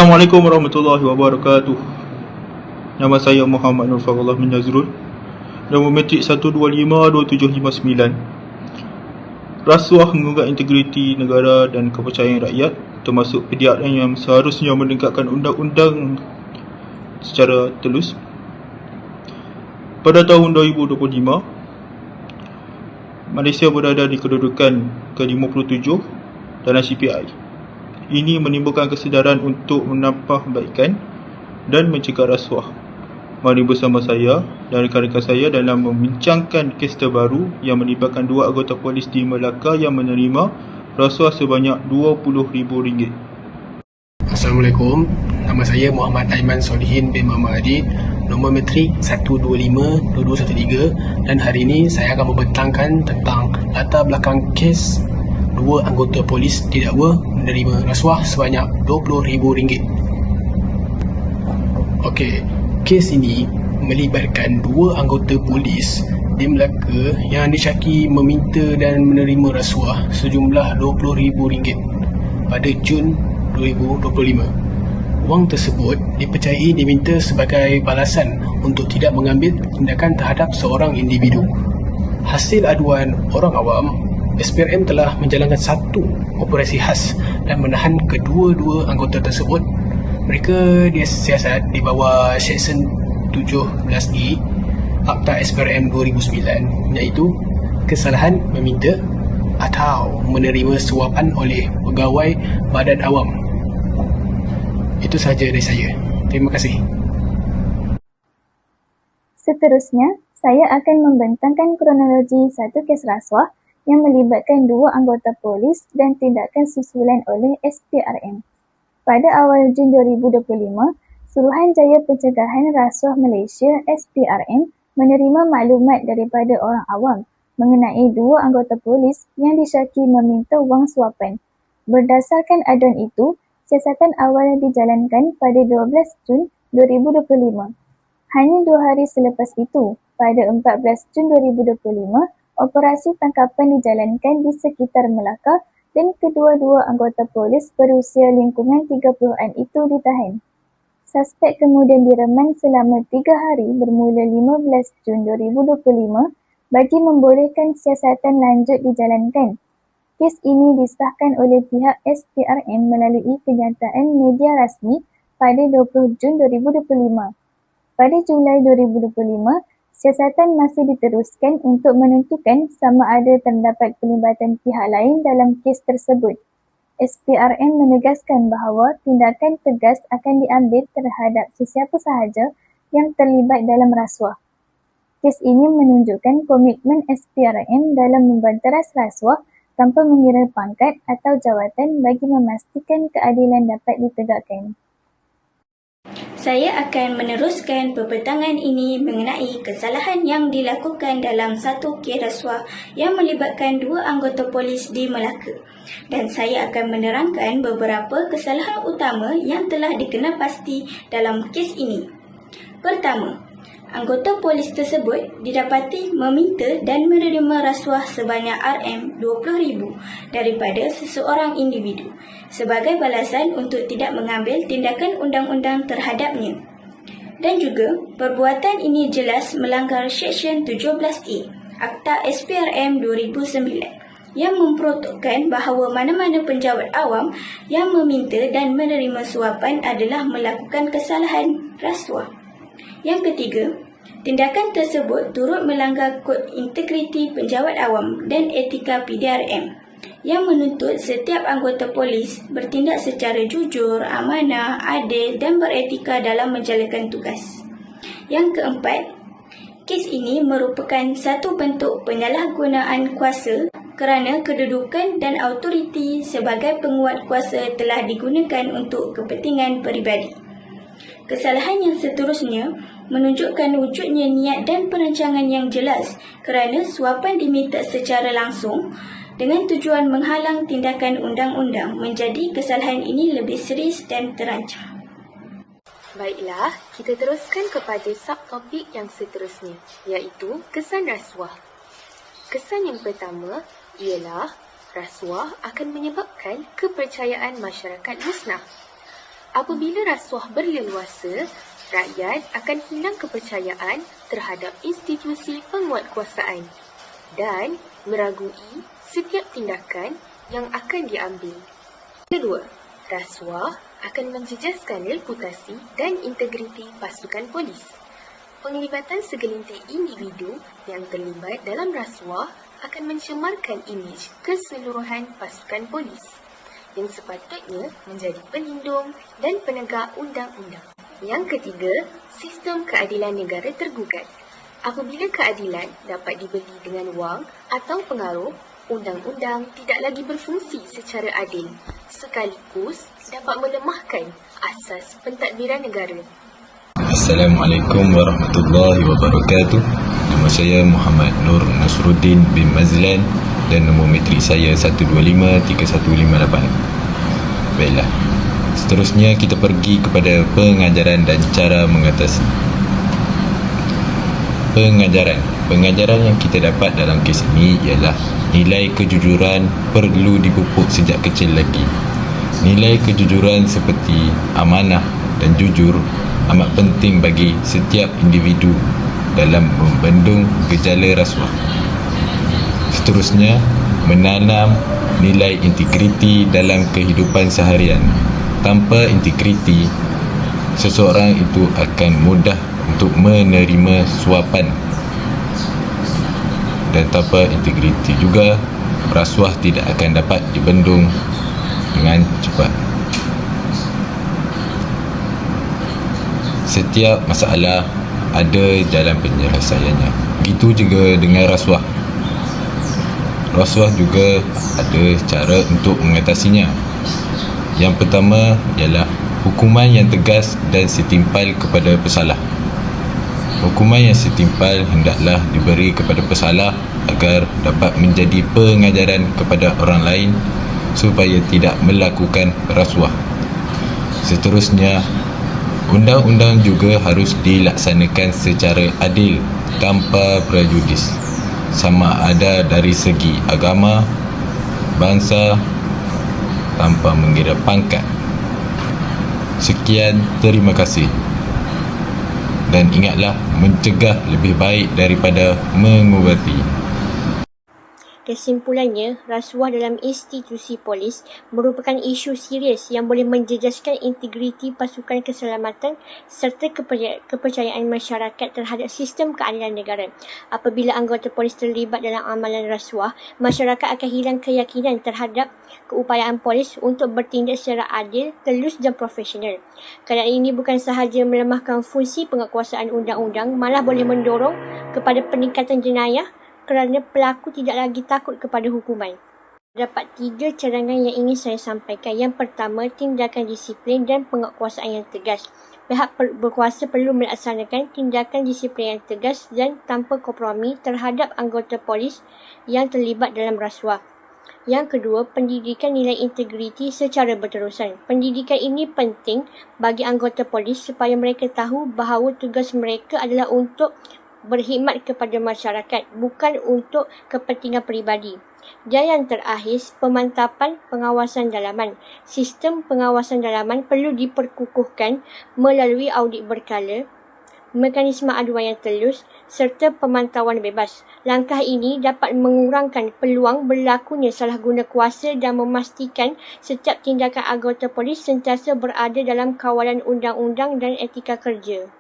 Assalamualaikum warahmatullahi wabarakatuh. Nama saya Muhammad Nur Fadhillah bin Nazrul. Nombor metrik 1252759. Rasuah menggugat integriti negara dan kepercayaan rakyat, termasuk PDRM yang seharusnya menegakkan undang-undang secara telus. Pada tahun 2025, Malaysia berada di kedudukan ke-57 dalam CPI. Ini menimbulkan kesedaran untuk menambahbaikan dan mencegah rasuah. Mari bersama saya dan rakan-rakan saya dalam membincangkan kes terbaru yang melibatkan dua anggota polis di Melaka yang menerima rasuah sebanyak RM20,000. Assalamualaikum. Nama saya Muhammad Aiman Solihin bin Muhammad Adid, nombor metrik 1252213, dan hari ini saya akan membentangkan tentang latar belakang kes dua anggota polis didakwa menerima rasuah sebanyak RM20,000. Okey, kes ini melibatkan dua anggota polis di Melaka yang disyaki meminta dan menerima rasuah sejumlah RM20,000 pada Jun 2025. Wang tersebut dipercayai diminta sebagai balasan untuk tidak mengambil tindakan terhadap seorang individu. Hasil aduan orang awam, SPRM telah menjalankan satu operasi khas dan menahan kedua-dua anggota tersebut. Mereka disiasat di bawah Seksyen 17E Akta SPRM 2009, iaitu kesalahan meminta atau menerima suapan oleh pegawai badan awam. Itu sahaja dari saya. Terima kasih. Seterusnya, saya akan membentangkan kronologi satu kes rasuah yang melibatkan dua anggota polis dan tindakan susulan oleh SPRM. Pada awal Jun 2025, Suruhanjaya Pencegahan Rasuah Malaysia SPRM menerima maklumat daripada orang awam mengenai dua anggota polis yang disyaki meminta wang suapan. Berdasarkan aduan itu, siasatan awal dijalankan pada 12 Jun 2025. Hanya 2 hari selepas itu, pada 14 Jun 2025, operasi tangkapan dijalankan di sekitar Melaka dan kedua-dua anggota polis berusia lingkungan 30-an itu ditahan. Suspek kemudian direman selama 3 hari bermula 15 Jun 2025 bagi membolehkan siasatan lanjut dijalankan. Kes ini disahkan oleh pihak SPRM melalui kenyataan media rasmi pada 20 Jun 2025. Pada Julai 2025, siasatan masih diteruskan untuk menentukan sama ada terdapat pelibatan pihak lain dalam kes tersebut. SPRM menegaskan bahawa tindakan tegas akan diambil terhadap sesiapa sahaja yang terlibat dalam rasuah. Kes ini menunjukkan komitmen SPRM dalam membanteras rasuah tanpa mengira pangkat atau jawatan bagi memastikan keadilan dapat ditegakkan. Saya akan meneruskan pembentangan ini mengenai kesalahan yang dilakukan dalam satu kes rasuah yang melibatkan dua anggota polis di Melaka. Dan saya akan menerangkan beberapa kesalahan utama yang telah dikenal pasti dalam kes ini. Pertama, anggota polis tersebut didapati meminta dan menerima rasuah sebanyak RM20,000 daripada seseorang individu sebagai balasan untuk tidak mengambil tindakan undang-undang terhadapnya. Dan juga, perbuatan ini jelas melanggar Seksyen 17E Akta SPRM 2009 yang memperuntukkan bahawa mana-mana penjawat awam yang meminta dan menerima suapan adalah melakukan kesalahan rasuah. Yang ketiga, tindakan tersebut turut melanggar Kod Integriti Penjawat Awam dan Etika PDRM yang menuntut setiap anggota polis bertindak secara jujur, amanah, adil dan beretika dalam menjalankan tugas. Yang keempat, kes ini merupakan satu bentuk penyalahgunaan kuasa kerana kedudukan dan autoriti sebagai penguat kuasa telah digunakan untuk kepentingan peribadi. Kesalahan yang seterusnya menunjukkan wujudnya niat dan perancangan yang jelas kerana suapan diminta secara langsung dengan tujuan menghalang tindakan undang-undang. Menjadi kesalahan ini lebih serius dan terancam. Baiklah, kita teruskan kepada subtopik yang seterusnya, iaitu kesan rasuah. Kesan yang pertama ialah rasuah akan menyebabkan kepercayaan masyarakat musnah. Apabila rasuah berleluasa, rakyat akan hilang kepercayaan terhadap institusi penguatkuasaan dan meragui setiap tindakan yang akan diambil. Kedua, rasuah akan menjejaskan reputasi dan integriti pasukan polis. Penglibatan segelintir individu yang terlibat dalam rasuah akan mencemarkan imej keseluruhan pasukan polis yang sepatutnya menjadi pelindung dan penegak undang-undang. Yang ketiga, sistem keadilan negara tergugat. Apabila keadilan dapat dibeli dengan wang atau pengaruh, undang-undang tidak lagi berfungsi secara adil, sekaligus dapat melemahkan asas pentadbiran negara. Assalamualaikum warahmatullahi wabarakatuh. Nama saya Muhammad Nur Nasruddin bin Mazlan dan nombor metrik saya 1253158. Baiklah, seterusnya kita pergi kepada pengajaran dan cara mengatasi. Pengajaran yang kita dapat dalam kes ini ialah nilai kejujuran perlu dipupuk sejak kecil lagi. Nilai kejujuran seperti amanah dan jujur amat penting bagi setiap individu dalam membendung gejala rasuah. Seterusnya, menanam nilai integriti dalam kehidupan seharian. Tanpa integriti, seseorang itu akan mudah untuk menerima suapan, dan tanpa integriti juga rasuah tidak akan dapat dibendung dengan cepat. Setiap masalah ada jalan penyelesaiannya. Begitu juga dengan rasuah. Rasuah juga ada cara untuk mengatasinya. Yang pertama ialah hukuman yang tegas dan setimpal kepada pesalah. Hukuman yang setimpal hendaklah diberi kepada pesalah agar dapat menjadi pengajaran kepada orang lain supaya tidak melakukan rasuah. Seterusnya, undang-undang juga harus dilaksanakan secara adil tanpa prejudis, sama ada dari segi agama, bangsa, tanpa mengira pangkat. Sekian, terima kasih. Dan ingatlah, mencegah lebih baik daripada mengubati. Kesimpulannya, rasuah dalam institusi polis merupakan isu serius yang boleh menjejaskan integriti pasukan keselamatan serta kepercayaan masyarakat terhadap sistem keadilan negara. Apabila anggota polis terlibat dalam amalan rasuah, masyarakat akan hilang keyakinan terhadap keupayaan polis untuk bertindak secara adil, telus dan profesional. Keadaan ini bukan sahaja melemahkan fungsi penguatkuasaan undang-undang, malah boleh mendorong kepada peningkatan jenayah kerana pelaku tidak lagi takut kepada hukuman. Terdapat 3 cadangan yang ingin saya sampaikan. Yang pertama, tindakan disiplin dan penguatkuasaan yang tegas. Pihak berkuasa perlu melaksanakan tindakan disiplin yang tegas dan tanpa kompromi terhadap anggota polis yang terlibat dalam rasuah. Yang kedua, pendidikan nilai integriti secara berterusan. Pendidikan ini penting bagi anggota polis supaya mereka tahu bahawa tugas mereka adalah untuk berkhidmat kepada masyarakat, bukan untuk kepentingan peribadi. Dan yang terakhir, pemantapan pengawasan dalaman. Sistem pengawasan dalaman perlu diperkukuhkan melalui audit berkala, mekanisme aduan yang telus serta pemantauan bebas. Langkah ini dapat mengurangkan peluang berlakunya salah guna kuasa dan memastikan setiap tindakan anggota polis sentiasa berada dalam kawalan undang-undang dan etika kerja.